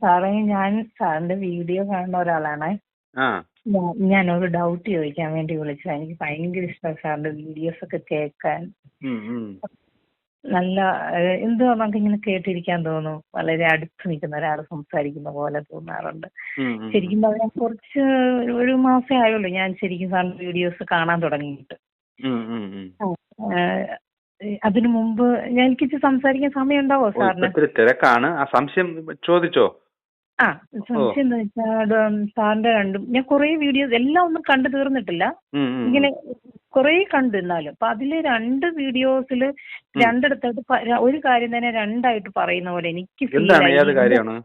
സാറേ, ഞാൻ സാറിന്റെ വീഡിയോ കാണുന്ന ഒരാളാണേ. ആ ഞാനൊരു ഡൗട്ട് ചോദിക്കാൻ വേണ്ടി വിളിച്ചതാ. എനിക്ക് ഭയങ്കര ഇഷ്ടമാണ് സാറിന്റെ വീഡിയോസ് ഒക്കെ കേൾക്കാൻ. ഉം, ഉം. നല്ല എന്തോ നമുക്ക് ഇങ്ങനെ കേട്ടിരിക്കാൻ തോന്നും. വളരെ അടുത്ത് നിൽക്കുന്ന ഒരാൾ സംസാരിക്കുന്ന പോലെ തോന്നാറുണ്ട്. ഉം, ഉം, ശരിക്കും പറഞ്ഞാൽ കുറച്ച് ഒരു മാസേ ആയുള്ളൂ ഞാൻ ശരിക്കും സാറിന്റെ വീഡിയോസ് കാണാൻ തുടങ്ങിയിട്ട്. ഉം, ഉം, ഉം. അതിനു മുമ്പ് എനിക്ക് സംസാരിക്കാൻ സമയം ഉണ്ടാവോ ഓ, ഇപ്പൊ സാറിന്? ഇത്തിരി തിരക്കാണ്. ആ സംശയം ചോദിച്ചോ. സംശയം എന്താ വെച്ചാൽ സാറിന്റെ ഞാൻ കുറെ വീഡിയോസ് എല്ലാം ഒന്നും കണ്ടു തീർന്നിട്ടില്ല. ഉം, ഉം, ഉം. ഇങ്ങനെ കുറെ കണ്ടു. എന്നാലും അപ്പൊ അതില് 2 വീഡിയോസിൽ രണ്ടിടത്തായിട്ട് ഒരു കാര്യം തന്നെ രണ്ടായിട്ട് പറയുന്ന പോലെ എനിക്ക് ഫീൽ എന്താണ്, ആയി. ഏത് കാര്യമാണ്?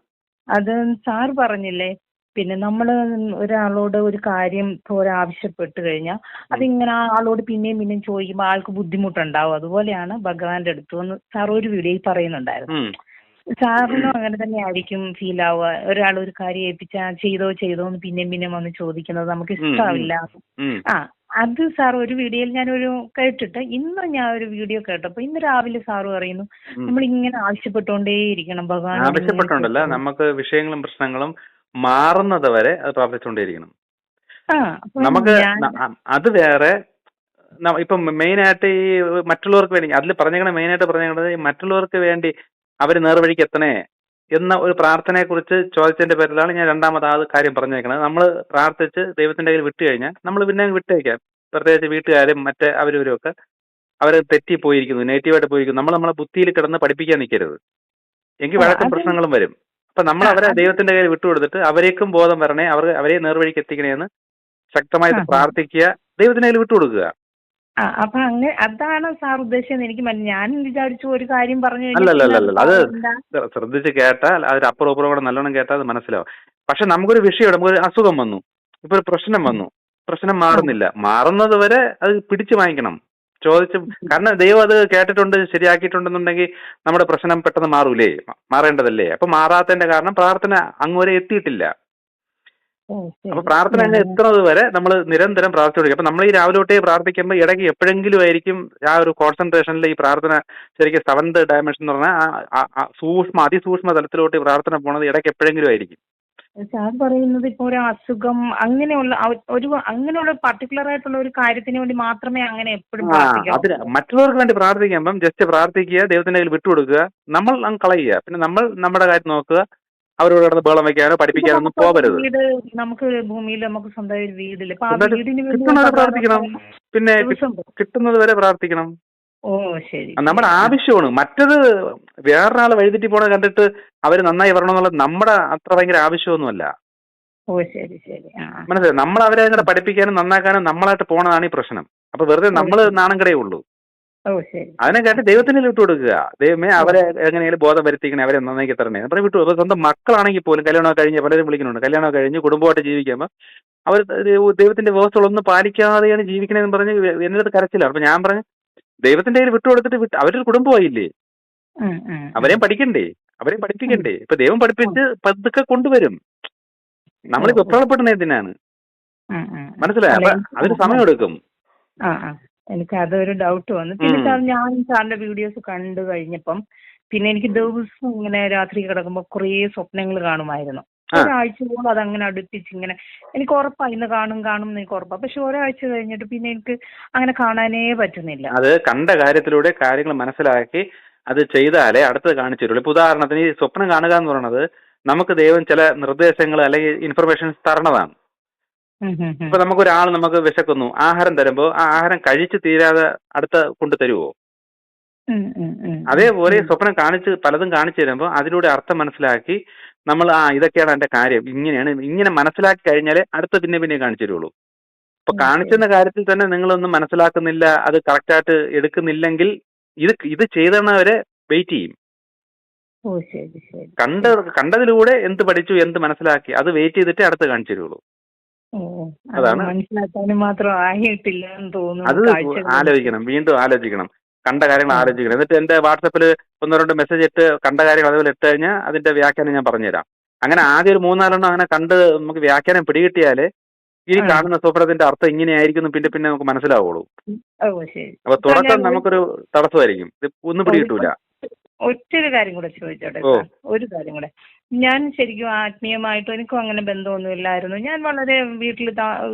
അത് സാർ പറഞ്ഞില്ലേ, പിന്നെ നമ്മള് ഒരാളോട് ഒരു കാര്യം പോലെ ആവശ്യപ്പെട്ട് കഴിഞ്ഞാൽ അതിങ്ങനെ ആ ആളോട് പിന്നെയും പിന്നെയും ചോദിക്കുമ്പോൾ ആൾക്ക് ബുദ്ധിമുട്ടുണ്ടാവും. അതുപോലെയാണ് ഭഗവാന്റെ അടുത്ത് എന്ന് സാർ ഒരു വീഡിയോയിൽ പറയുന്നുണ്ടായിരുന്നു. ഉം. സാറിനും അങ്ങനെ തന്നെ ആയിരിക്കും ഫീൽ ആവുക. ഒരാൾ ഒരു കാര്യം ഏൽപ്പിച്ചാൽ ചെയ്തോ എന്ന് പിന്നെയും പിന്നെയും വന്ന് ചോദിക്കുന്നത് നമുക്ക് ഇഷ്ടാവില്ല. ഉം. അത് സാർ ഒരു വീഡിയോയിൽ ഞാനൊരു കേട്ടിട്ട് ഇന്ന് ഞാൻ ഒരു വീഡിയോ കേട്ടപ്പോ ഇന്ന് രാവിലെ സാറ് പറയുന്നു നമ്മൾ ഇങ്ങനെ ആവശ്യപ്പെട്ടുകൊണ്ടേയിരിക്കണം ഭഗവാൻ. ആവശ്യപ്പെട്ടുണ്ടല്ല, നമുക്ക് വിഷയങ്ങളും പ്രശ്നങ്ങളും മാറുന്നത് വരെ അത് പ്രാർത്ഥിച്ചുകൊണ്ടേയിരിക്കണം. നമുക്ക് അത് വേറെ. ഇപ്പം മെയിനായിട്ട് ഈ മറ്റുള്ളവർക്ക് വേണ്ടി അതിൽ മെയിനായിട്ട് പറഞ്ഞേക്കണത് ഈ മറ്റുള്ളവർക്ക് വേണ്ടി അവർ നേർവഴിക്ക് എത്തണേ എന്ന ഒരു പ്രാർത്ഥനയെ കുറിച്ച് ചോദിച്ചതിന്റെ പേരിലാണ് ഞാൻ രണ്ടാമത് ആ കാര്യം പറഞ്ഞേക്കണത്. നമ്മൾ പ്രാർത്ഥിച്ച് ദൈവത്തിന്റെ കയ്യിൽ വിട്ടു കഴിഞ്ഞാൽ നമ്മൾ പിന്നെ വിട്ടേക്കാം. പ്രത്യേകിച്ച് വീട്ടുകാരും മറ്റേ അവരും ഒക്കെ അവർ തെറ്റിപ്പോയിരിക്കുന്നു, നെഗറ്റീവായിട്ട് പോയിരിക്കുന്നു. നമ്മളെ ബുദ്ധിയിൽ കിടന്ന് പഠിപ്പിക്കാൻ നിൽക്കരുത്. എങ്കിൽ വഴക്കും പ്രശ്നങ്ങളും വരും. അപ്പൊ നമ്മൾ അവരെ ദൈവത്തിന്റെ കയ്യിൽ വിട്ടുകൊടുത്തിട്ട് അവരേക്കും ബോധം വരണേ, അവരെ നേർവഴിക്ക് എത്തിക്കണേന്ന് ശക്തമായിട്ട് പ്രാർത്ഥിക്കുക, ദൈവത്തിന്റെ കയ്യിൽ വിട്ടുകൊടുക്കുക. അപ്പൊ അങ്ങനെ അതാണ് സാർ ഉദ്ദേശിച്ചത്. എനിക്ക് ഞാൻ വിചാരിച്ചു ഒരു കാര്യം പറഞ്ഞു അല്ലല്ല, അത് ശ്രദ്ധിച്ച് കേട്ടാൽ അതിൽ അപ്പുറം കൂടെ നല്ലോണം കേട്ടാൽ അത് മനസ്സിലാവും. പക്ഷെ നമുക്കൊരു വിഷയം, നമുക്കൊരു അസുഖം വന്നു, ഇപ്പൊ ഒരു പ്രശ്നം വന്നു, പ്രശ്നം മാറുന്നില്ല. മാറുന്നത് വരെ അത് പിടിച്ചു വാങ്ങിക്കണം, ചോദിച്ചു. കാരണം ദൈവം അത് കേട്ടിട്ടുണ്ട്, ശരിയാക്കിയിട്ടുണ്ടെന്നുണ്ടെങ്കിൽ നമ്മുടെ പ്രശ്നം പെട്ടെന്ന് മാറൂലേ? മാറേണ്ടതല്ലേ? അപ്പൊ മാറാത്തതിന്റെ കാരണം പ്രാർത്ഥന അങ്ങോരെ എത്തിയിട്ടില്ല. അപ്പൊ പ്രാർത്ഥന അങ്ങ് എത്തുന്നത് വരെ നമ്മൾ നിരന്തരം പ്രാർത്ഥിച്ചുകൊണ്ടിരിക്കും. അപ്പൊ നമ്മൾ ഈ രാവിലെ തൊട്ടേ പ്രാർത്ഥിക്കുമ്പോൾ ഇടയ്ക്ക് എപ്പോഴെങ്കിലും ആയിരിക്കും ആ ഒരു കോൺസെൻട്രേഷനിൽ ഈ പ്രാർത്ഥന ശരിക്കും 7th ഡയമെൻഷൻ എന്ന് പറഞ്ഞാൽ അതിസൂക്ഷ്മ തലത്തിലോട്ട് ഈ പ്രാർത്ഥന പോണത് ഇടയ്ക്ക് എപ്പോഴെങ്കിലും ആയിരിക്കും. സാർ പറയുന്നത് ഇപ്പൊ ഒരു അസുഖം അങ്ങനെയുള്ള പർട്ടിക്കുലർ ആയിട്ടുള്ള ഒരു കാര്യത്തിന് വേണ്ടി മാത്രമേ അങ്ങനെ എപ്പോഴും അതിന് മറ്റുള്ളവർക്ക് വേണ്ടി പ്രാർത്ഥിക്കുമ്പം ജസ്റ്റ് പ്രാർത്ഥിക്കുക, ദൈവത്തിന്റെ കയ്യിൽ വിട്ടുകൊടുക്കുക, നമ്മൾ അങ്ങ് കളയുക. പിന്നെ നമ്മൾ നമ്മുടെ കാര്യം നോക്കുക. അവരോട് കിടന്ന് ബഹളം വയ്ക്കാനോ പഠിപ്പിക്കാനോ ഒന്നും പോകരുത്. നമുക്ക് ഭൂമിയിൽ നമുക്ക് സ്വന്തമായി ഒരു വീടില്ല. കിട്ടുന്നത് പ്രാർത്ഥിക്കണം, പിന്നെ കിട്ടുന്നത് വരെ പ്രാർത്ഥിക്കണം. ശരി, നമ്മുടെ ആവശ്യമാണ്. മറ്റത് വേറൊരാള് വഴിതെറ്റി പോണ കണ്ടിട്ട് അവര് നന്നായി വരണമെന്നുള്ളത് നമ്മുടെ അത്ര ഭയങ്കര ആവശ്യമൊന്നുമല്ല. ശരി ശരി. മനസ്സിലായി? നമ്മൾ അവരെ അങ്ങനെ പഠിപ്പിക്കാനും നന്നാക്കാനും നമ്മളായിട്ട് പോണതാണ് ഈ പ്രശ്നം. അപ്പൊ വെറുതെ നമ്മൾ നാണം കടയേ ഉള്ളൂ. അതിനെ കേട്ട് ദൈവത്തിന് വിട്ടു കൊടുക്കുക. ദൈവമേ അവരെ എങ്ങനെയാലും ബോധം വരുത്തിക്കണേ, അവരെ നന്നാക്കി തരണേ പറഞ്ഞ് വിട്ടു. അപ്പൊ സ്വന്തം മക്കളാണെങ്കിൽ പോലും കല്യാണം കഴിഞ്ഞ് പലരും വിളിക്കുന്നുണ്ട്, കല്യാണം കഴിഞ്ഞ് കുടുംബമായിട്ട് ജീവിക്കുമ്പോൾ അവർ ദൈവത്തിന്റെ വ്യവസ്ഥകളൊന്നും പാലിക്കാതെയാണ് ജീവിക്കണേന്ന് പറഞ്ഞ് എന്റെ അടുത്ത് കരച്ചില്ല. അപ്പൊ ഞാൻ പറഞ്ഞു, ദൈവത്തിന്റെ കയ്യിൽ വിട്ടുകൊടുത്തിട്ട് അവരൊരു കുടുംബമായില്ലേ, അവരെയും പഠിക്കണ്ടേ, അവരെയും പഠിപ്പിക്കണ്ടേ? ഇപ്പൊ ദൈവം പഠിപ്പിച്ച് പതുക്കെ കൊണ്ടുവരും. നമ്മൾ വെപ്രാളപ്പെടുന്ന എന്തിനാണ്? മനസ്സിലായി? അപ്പൊ അതിന് സമയം എടുക്കും. എനിക്ക് അതൊരു ഡൗട്ട് വന്നു. പിന്നെ സാർ, ഞാൻ സാറിന്റെ വീഡിയോസ് കണ്ടു കഴിഞ്ഞപ്പം പിന്നെ എനിക്ക് ദിവസം ഇങ്ങനെ രാത്രി കിടക്കുമ്പോൾ കുറേ സ്വപ്നങ്ങൾ കാണുമായിരുന്നു. ഒരാഴ്ചയോളം അതങ്ങനെ അടുപ്പിച്ച് ഇങ്ങനെ എനിക്ക് ഉറപ്പാണ് ഇന്ന് കാണും എന്ന് എനിക്ക് ഉറപ്പാണ്. പക്ഷെ ഒരാഴ്ച കഴിഞ്ഞിട്ട് പിന്നെ എനിക്ക് അങ്ങനെ കാണാനേ പറ്റുന്നില്ല. അത് കണ്ട കാര്യത്തിലൂടെ കാര്യങ്ങൾ മനസ്സിലാക്കി അത് ചെയ്താലേ അടുത്തത് കാണിച്ചു തരുള്ളൂ. ഇപ്പൊ ഉദാഹരണത്തിന് ഈ സ്വപ്നം കാണുക എന്ന് പറയുന്നത് നമുക്ക് ദൈവം ചില നിർദ്ദേശങ്ങൾ അല്ലെങ്കിൽ ഇൻഫർമേഷൻസ് തരണതാണ്. ഇപ്പൊ നമുക്ക് വിശക്കുന്നു, ആഹാരം തരുമ്പോ ആ ആഹാരം കഴിച്ചു തീരാതെ അടുത്ത കൊണ്ടു തരുവോ? അതേപോലെ സ്വപ്നം പലതും കാണിച്ചു തരുമ്പോ അതിലൂടെ അർത്ഥം മനസ്സിലാക്കി നമ്മൾ ഇതൊക്കെയാണ് എന്റെ കാര്യം, ഇങ്ങനെ മനസ്സിലാക്കി കഴിഞ്ഞാലേ അടുത്ത പിന്നെ കാണിച്ചു തരുള്ളൂ. അപ്പൊ കാണിച്ചെന്ന കാര്യത്തിൽ തന്നെ നിങ്ങളൊന്നും മനസ്സിലാക്കുന്നില്ല, അത് കറക്റ്റായിട്ട് എടുക്കുന്നില്ലെങ്കിൽ ഇത് ചെയ്തവരെ വെയിറ്റ് ചെയ്യും. കണ്ടതിലൂടെ എന്ത് പഠിച്ചു, എന്ത് മനസ്സിലാക്കി, അത് വെയിറ്റ് ചെയ്തിട്ടേ അടുത്ത് കാണിച്ചു തരുള്ളൂ. അതാണ് മനസ്സിലാക്കാനും മാത്രം ആയിട്ടില്ല എന്ന് തോന്നുന്നു. അത് ആലോചിക്കണം, വീണ്ടും ആലോചിക്കണം, കണ്ട കാര്യങ്ങൾ ആലോചിക്കണം. എന്നിട്ട് എന്റെ വാട്സപ്പിൽ 1-2 മെസ്സേജ് ഇട്ട് കണ്ട കാര്യങ്ങൾ അതുപോലെ ഇട്ട് കഴിഞ്ഞാൽ അതിന്റെ വ്യാഖ്യാനം ഞാൻ പറഞ്ഞുതരാം. അങ്ങനെ ആദ്യം ഒരു 3-4 അങ്ങനെ കണ്ട് നമുക്ക് വ്യാഖ്യാനം പിടികിട്ടിയാലേ ഈ കാണുന്ന സ്വപ്നത്തിന്റെ അർത്ഥം ഇങ്ങനെയായിരിക്കും പിന്നെ നമുക്ക് മനസ്സിലാവുള്ളൂ. അപ്പൊ തുടക്കം നമുക്കൊരു തടസ്സമായിരിക്കും, ഒന്നും പിടികിട്ടൂല. ഒറ്റൊരു കാര്യം കൂടെ ചോദിച്ചോട്ടെ ഓ. സാർ, ഒരു കാര്യം കൂടെ. ഞാൻ ശരിക്കും ആത്മീയമായിട്ടും എനിക്കും അങ്ങനെ ബന്ധമൊന്നുമില്ലായിരുന്നു. ഞാൻ വളരെ വീട്ടില്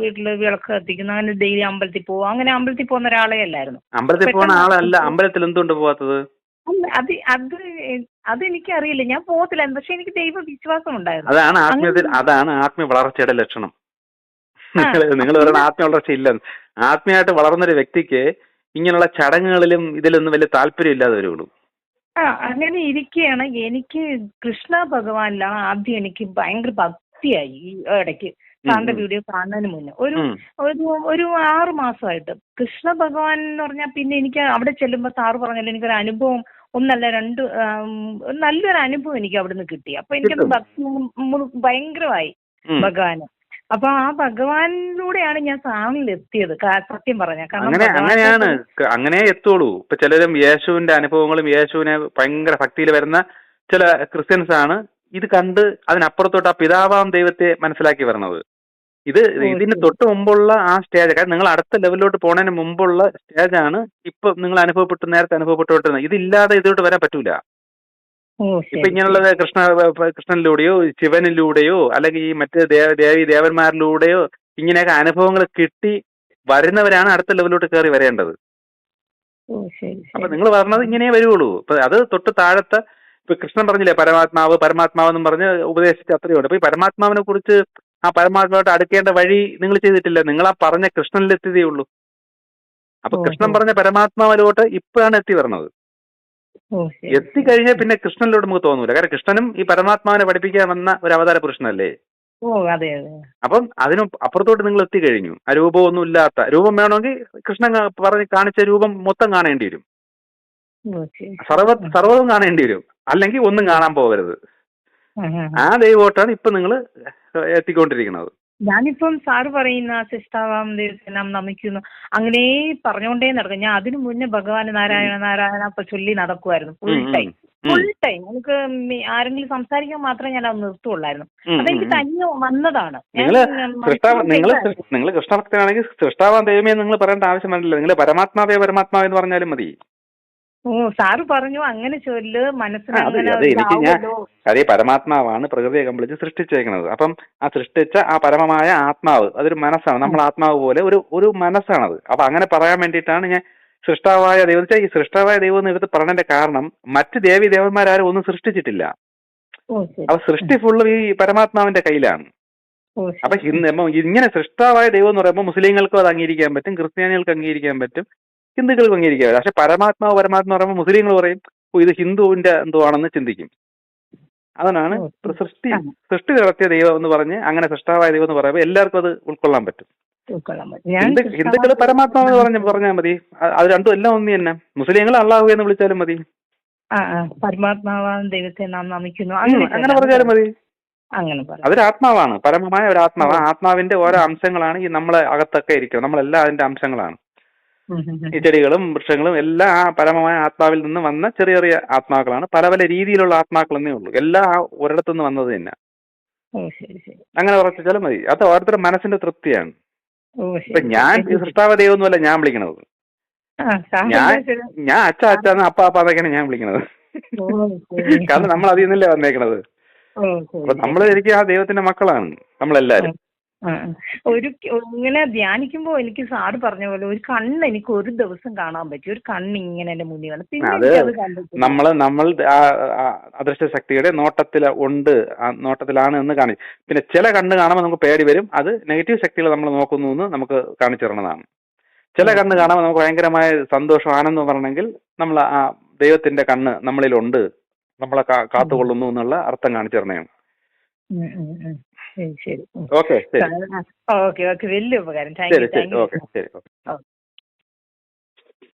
വിളക്ക് കത്തിക്കുന്നു, അങ്ങനെ ഡെയിലി അമ്പലത്തിൽ പോകും, അങ്ങനെ അമ്പലത്തിൽ പോകുന്ന ഒരാളെ അല്ലായിരുന്നു. അമ്പലത്തിൽ പോകുന്ന ആളല്ല, അമ്പലത്തിൽ എന്തുകൊണ്ട് പോവാത്തത്? അല്ല, അത് അതെനിക്കറിയില്ല, ഞാൻ പോകത്തില്ലായിരുന്നു. പക്ഷെ എനിക്ക് ദൈവ വിശ്വാസം ഉണ്ടായിരുന്നു. അതാണ് ആത്മീയ വളർച്ചയുടെ ലക്ഷണം. ആ, നിങ്ങൾ പറയുന്ന ആത്മീയ വളർച്ച ഇല്ലെന്ന്. ആത്മീയമായിട്ട് വളർന്നൊരു വ്യക്തിക്ക് ഇങ്ങനെയുള്ള ചടങ്ങുകളിലും ഇതിലൊന്നും വലിയ താല്പര്യം ഇല്ലാതെ വരുള്ളൂ. അങ്ങനെ ഇരിക്കുകയാണ്. എനിക്ക് കൃഷ്ണ ഭഗവാനിലാണ് ആദ്യം എനിക്ക് ഭയങ്കര ഭക്തിയായി ഈ ഇടയ്ക്ക് സാറിന്റെ വീഡിയോ കാണുന്നതിന് മുന്നേ ഒരു 6 മാസമായിട്ട് കൃഷ്ണ ഭഗവാൻ എന്ന് പറഞ്ഞാൽ, പിന്നെ എനിക്ക് അവിടെ ചെല്ലുമ്പോൾ സാറ് പറഞ്ഞല്ലോ എനിക്കൊരു അനുഭവം, ഒന്നല്ല രണ്ട്, നല്ലൊരു അനുഭവം എനിക്ക് അവിടുന്ന് കിട്ടി. അപ്പൊ എനിക്കത് ഭക്തി ഭയങ്കരമായി ഭഗവാന്. അപ്പൊ ആ ഭഗവാനിലൂടെയാണ് ഞാൻ സാറിൽ എത്തിയത്, സത്യം പറഞ്ഞ. അങ്ങനെയാണ് അങ്ങനെ എത്തുള്ളൂ. ഇപ്പൊ ചിലരും യേശുവിന്റെ അനുഭവങ്ങളും യേശുവിനെ ഭയങ്കര ഭക്തിയിൽ വരുന്ന ചില ക്രിസ്ത്യൻസ് ആണ് ഇത് കണ്ട് അതിനപ്പുറത്തോട്ട് ആ പിതാവാം ദൈവത്തെ മനസ്സിലാക്കി വരുന്നത്. ഇതിന് തൊട്ട് മുമ്പുള്ള ആ സ്റ്റേജ്, കാരണം നിങ്ങൾ അടുത്ത ലെവലിലോട്ട് പോണതിന് മുമ്പുള്ള സ്റ്റേജാണ് ഇപ്പൊ നിങ്ങൾ നേരത്തെ അനുഭവപ്പെട്ടുകൊണ്ടിരുന്നത്. ഇതില്ലാതെ ഇതിലോട്ട് വരാൻ പറ്റൂല. ഇപ്പൊ ഇങ്ങനെയുള്ളത് കൃഷ്ണനിലൂടെയോ ശിവനിലൂടെയോ അല്ലെങ്കിൽ ഈ മറ്റ് ദേവന്മാരിലൂടെയോ ഇങ്ങനെയൊക്കെ അനുഭവങ്ങൾ കിട്ടി വരുന്നവരാണ് അടുത്ത ലെവലിലോട്ട് കയറി വരേണ്ടത്. അപ്പൊ നിങ്ങൾ പറഞ്ഞത് ഇങ്ങനെ വരുള്ളൂ. ഇപ്പൊ അത് തൊട്ട് താഴത്തെ, ഇപ്പൊ കൃഷ്ണൻ പറഞ്ഞില്ലേ പരമാത്മാവ് എന്നും പറഞ്ഞ് ഉപദേശിച്ച് അത്രയുണ്ട്. അപ്പൊ ഈ പരമാത്മാവിനെ കുറിച്ച്, ആ പരമാത്മാവായിട്ട് അടുക്കേണ്ട വഴി നിങ്ങൾ ചെയ്തിട്ടില്ല. നിങ്ങൾ ആ പറഞ്ഞ കൃഷ്ണനിലെത്തിയതേ ഉള്ളൂ. അപ്പൊ കൃഷ്ണൻ പറഞ്ഞ പരമാത്മാവിലോട്ട് ഇപ്പോഴാണ് എത്തി വരുന്നത്. എത്തിക്കഴിഞ്ഞാൽ പിന്നെ കൃഷ്ണനിലോട്ട് നമുക്ക് തോന്നൂല. കാരണം കൃഷ്ണനും ഈ പരമാത്മാവിനെ പഠിപ്പിക്കാൻ വന്ന ഒരു അവതാര പുരുഷനല്ലേ. അപ്പം അതിനും അപ്പുറത്തോട്ട് നിങ്ങൾ എത്തിക്കഴിഞ്ഞു. ആ രൂപമൊന്നും ഇല്ലാത്ത രൂപം വേണമെങ്കിൽ കൃഷ്ണൻ പറഞ്ഞ് കാണിച്ച രൂപം മൊത്തം കാണേണ്ടി വരും, സർവ്വതും കാണേണ്ടി വരും. അല്ലെങ്കിൽ ഒന്നും കാണാൻ പോകരുത്. ആ ദൈവോട്ടാണ് ഇപ്പൊ നിങ്ങൾ എത്തിക്കൊണ്ടിരിക്കുന്നത്. ഞാനിപ്പം സാറ് പറയുന്ന സിഷ്ടാവാം ദൈവത്തെ നാം നമിക്കുന്നു അങ്ങനെ പറഞ്ഞുകൊണ്ടേ നടക്കും. ഞാൻ അതിനു മുന്നേ ഭഗവാൻ നാരായണ അപ്പൊ ചൊല്ലി നടക്കുമായിരുന്നു ഫുൾ ടൈം. നമുക്ക് ആരെങ്കിലും സംസാരിക്കാൻ മാത്രമേ ഞാൻ അത് നിർത്തുള്ളായിരുന്നു. അതെനിക്ക് തന്നെ വന്നതാണ്. നിങ്ങൾ കൃഷ്ണഭക്തനാണെങ്കിൽ സൃഷ്ടാവാൻ ദൈവമേ നിങ്ങൾ പറയേണ്ട ആവശ്യം വേണ്ടല്ലോ. നിങ്ങൾ പരമാത്മാവേ എന്ന് പറഞ്ഞാലും മതി. സാറ് പറഞ്ഞു അങ്ങനെ ചൊല്ല് മനസ്സിന്. അതേ പരമാത്മാവാണ് പ്രകൃതിയെ കമ്പിളിച്ച് സൃഷ്ടിച്ചേക്കുന്നത്. അപ്പം ആ സൃഷ്ടിച്ച ആ പരമമായ ആത്മാവ് അതൊരു മനസ്സാണ്. നമ്മൾ ആത്മാവ് പോലെ ഒരു മനസ്സാണത്. അപ്പൊ അങ്ങനെ പറയാൻ വേണ്ടിയിട്ടാണ് ഞാൻ സൃഷ്ടാവായ ദൈവം. ഈ സൃഷ്ടാവായ ദൈവം എന്ന് എടുത്ത് പറഞ്ഞതിന്റെ കാരണം മറ്റ് ദേവി ദേവന്മാരും ഒന്നും സൃഷ്ടിച്ചിട്ടില്ല. അപ്പൊ സൃഷ്ടി ഫുള്ള് ഈ പരമാത്മാവിന്റെ കയ്യിലാണ്. അപ്പൊ ഇങ്ങനെ സൃഷ്ടാവായ ദൈവം എന്ന് പറയുമ്പോൾ മുസ്ലിങ്ങൾക്കും അത് അംഗീകരിക്കാൻ പറ്റും, ക്രിസ്ത്യാനികൾക്ക് അംഗീകരിക്കാൻ പറ്റും, ഹിന്ദുക്കൾക്ക് അംഗീകരിക്കാം. പക്ഷെ പരമാത്മാവ് പറയുമ്പോൾ മുസ്ലിങ്ങൾ പറയും ഇത് ഹിന്ദുവിന്റെ എന്തോ ആണെന്ന് ചിന്തിക്കും. അതാണ് സൃഷ്ടി നടത്തിയ ദൈവം എന്ന് പറഞ്ഞ് അങ്ങനെ സൃഷ്ടാവായ ദൈവം എന്ന് പറയുമ്പോൾ എല്ലാവർക്കും അത് ഉൾക്കൊള്ളാൻ പറ്റും. ഹിന്ദുക്കൾ പരമാത്മാവ് പറഞ്ഞാൽ മതി. അത് രണ്ടും എല്ലാം ഒന്നി തന്നെ. മുസ്ലിങ്ങൾ അള്ളാഹു എന്ന് വിളിച്ചാലും മതി. പരമാത്മാവാൻ ദൈവത്തെ നാം നമിക്കുന്നു അങ്ങനെ പറഞ്ഞാലും മതി. അതൊരു ആത്മാവാണ്, പരമമായ ഒരു ആത്മാവ്. ആത്മാവിന്റെ ഓരോ അംശങ്ങളാണ് ഈ നമ്മളെ അകത്തൊക്കെ ഇരിക്കുന്നത്. നമ്മളെല്ലാം അതിന്റെ അംശങ്ങളാണ്. ഈ ചെടികളും വൃക്ഷങ്ങളും എല്ലാം ആ പരമമായ ആത്മാവിൽ നിന്ന് വന്ന ചെറിയ ചെറിയ ആത്മാക്കളാണ്. പല പല രീതിയിലുള്ള ആത്മാക്കളെന്നേ ഉള്ളൂ. എല്ലാം ഒരിടത്തുനിന്ന് വന്നത് തന്നെ. അങ്ങനെ ഉറച്ചാലും മതി. അത് ഓരോരുത്തരുടെ മനസ്സിന്റെ തൃപ്തിയാണ്. ഇപ്പൊ ഞാൻ സൃഷ്ടാവ ദൈവം ഒന്നുമല്ല ഞാൻ വിളിക്കണത്. ഞാൻ അച്ഛന്ന് അപ്പാന്നൊക്കെയാണ് ഞാൻ വിളിക്കണത്. കാരണം നമ്മൾ അതിൽ നിന്നല്ലേ വന്നേക്കണത്. അപ്പൊ നമ്മൾ ശരിക്കും ആ ദൈവത്തിന്റെ മക്കളാണ് നമ്മളെല്ലാരും. ഇങ്ങനെ ധ്യാനിക്കുമ്പോ എനിക്ക് സാറ് പറഞ്ഞ പോലെ ഒരു കണ്ണ് എനിക്ക് ഒരു ദിവസം കാണാൻ പറ്റും. ഒരു കണ്ണ് ഇങ്ങനെ എന്റെ മുന്നിൽ വന്നു. പിന്നെ നമ്മൾ അദൃശ്യ ശക്തിയുടെ നോട്ടത്തിലാണ് എന്ന് കാണിച്ചു. പിന്നെ ചില കണ്ണ് കാണുമ്പോൾ നമുക്ക് പേടി വരും. അത് നെഗറ്റീവ് ശക്തികൾ നമ്മൾ നോക്കുന്നു എന്ന് നമുക്ക് കാണിച്ചു തരണതാണ്. ചില കണ്ണ് കാണുമ്പോൾ നമുക്ക് ഭയങ്കരമായ സന്തോഷം ആനന്ദം പറയണമെങ്കിൽ നമ്മൾ ആ ദൈവത്തിന്റെ കണ്ണ് നമ്മളിലുണ്ട്, നമ്മളെ കാത്തുകൊള്ളുന്നു എന്നുള്ള അർത്ഥം കാണിച്ചു തരണയാണ്. ശരി. ഓക്കെ, ഓക്കെ, വലിയ ഉപകാരം. ശരി.